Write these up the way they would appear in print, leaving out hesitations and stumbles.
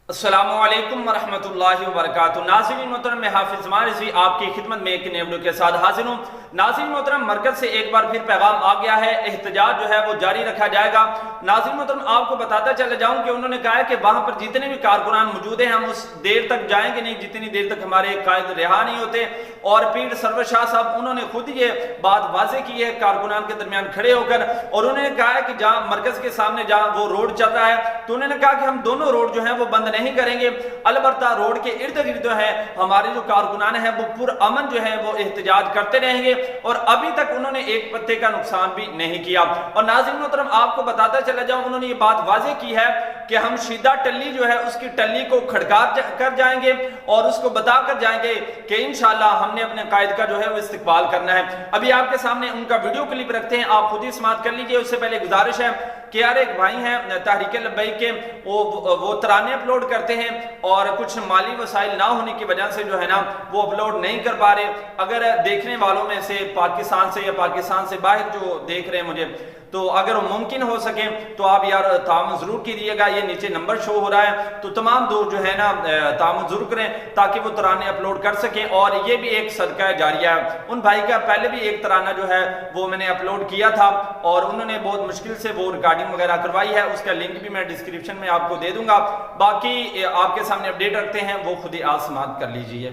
السلام علیکم ورحمۃ اللہ وبرکاتہ۔ ناظرین محترم، میں حافظ زمان رضوی آپ کی خدمت میں ایک نئے ویڈیو کے ساتھ حاضر ہوں۔ ناظرین محترم، مرکز سے ایک بار پھر پیغام آ گیا ہے، احتجاج جو ہے وہ جاری رکھا جائے گا۔ ناظرین محترم، آپ کو بتاتا چلا جاؤں کہ انہوں نے کہا ہے کہ وہاں پر جتنے بھی کارکنان موجود ہیں ہم اس دیر تک جائیں گے نہیں جتنی دیر تک ہمارے قائد رہا نہیں ہوتے۔ اور پیر سرور شاہ صاحب انہوں نے خود یہ بات واضح کی ہے کارکنان کے درمیان کھڑے ہو کر، اور انہوں نے کہا ہے کہ جہاں مرکز کے سامنے جہاں وہ روڈ چل رہا ہے تو انہوں نے کہا کہ ہم دونوں روڈ جو ہیں وہ بند نہیں کریں گے، البتہ روڈ کے ارد گرد جو ہے ہمارے جو کارکنان ہیں وہ پر امن جو ہے وہ احتجاج کرتے رہیں گے، اور ابھی تک انہوں نے ایک پتے کا نقصان بھی نہیں کیا۔ اور ناظرین محترم، آپ کو بتاتا چلا جاؤں، انہوں نے یہ بات واضح کی ہے کہ ہم شیدہ ٹلی جو ہے اس کی ٹلی کو کھڑکا کر جائیں گے اور اس کو بتا کر جائیں گے کہ انشاءاللہ ہم نے اپنے قائد کا جو ہے وہ استقبال کرنا ہے۔ ابھی آپ کے سامنے ان کا ویڈیو کلپ رکھتے ہیں، آپ خود ہی سماعت کر لیجئے۔ اس سے پہلے گزارش ہے کہ یار ایک بھائی ہیں تحریک لبیک کے، وہ ترانے اپلوڈ کرتے ہیں اور کچھ مالی وسائل نہ ہونے کی وجہ سے جو ہے نا وہ اپلوڈ نہیں کر پا رہے۔ اگر دیکھنے والوں میں سے پاکستان سے یا پاکستان سے باہر جو دیکھ رہے ہیں مجھے، تو اگر وہ ممکن ہو سکے تو آپ یار تعاون ضرور کیجیے گا۔ یہ نیچے نمبر شو ہو رہا ہے، تو تمام دوست جو ہے نا تعاون ضرور کریں تاکہ وہ ترانے اپلوڈ کر سکیں، اور یہ بھی ایک صدقہ جاریہ ہے۔ ان بھائی کا پہلے بھی ایک ترانہ جو ہے وہ میں نے اپلوڈ کیا تھا اور انہوں نے بہت مشکل سے وہ ریکارڈنگ وغیرہ کروائی ہے، اس کا لنک بھی میں ڈسکرپشن میں آپ کو دے دوں گا۔ باقی آپ کے سامنے اپڈیٹ رکھتے ہیں، وہ خود ہی سماعت کر لیجئے۔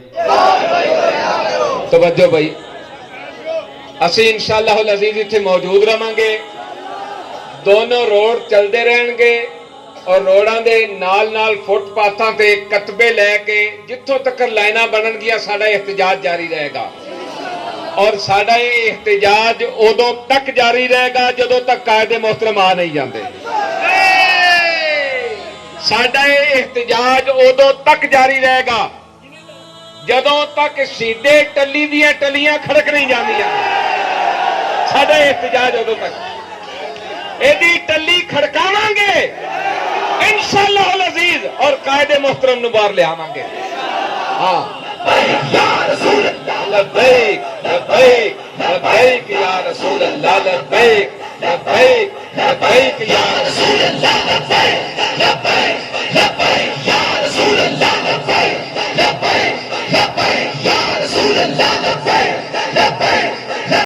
توجہ بھائی، اسی انشاءاللہ العزیز اتھے موجود رہاں گے، دونوں روڈ چلتے رہن گے اور روڈاں دے نال نال فٹ پاتھاں تے کتبے لے کے جتھوں تک لائناں بنن گیا ساڈا احتجاج جاری رہے گا، اور ساڈا یہ احتجاج ادوں تک جاری رہے گا جدوں تک قائد محترم آ نہیں جاندے۔ ساڈا یہ احتجاج ادوں تک جاری رہے گا جدوں تک سیدھے ٹلی دیاں ٹلیاں کھڑک نہیں جاندیاں۔ ساڈا احتجاج ادوں تک ایدی ٹلی کھڑکاواں گے انشاءاللہ العزیز، اور قائد محترم نو باہر لے آواں گے۔ ہاں، یا رسول اللہ لبیک لبیک لبیک یا رسول اللہ لبیک لبیک لبیک یا رسول اللہ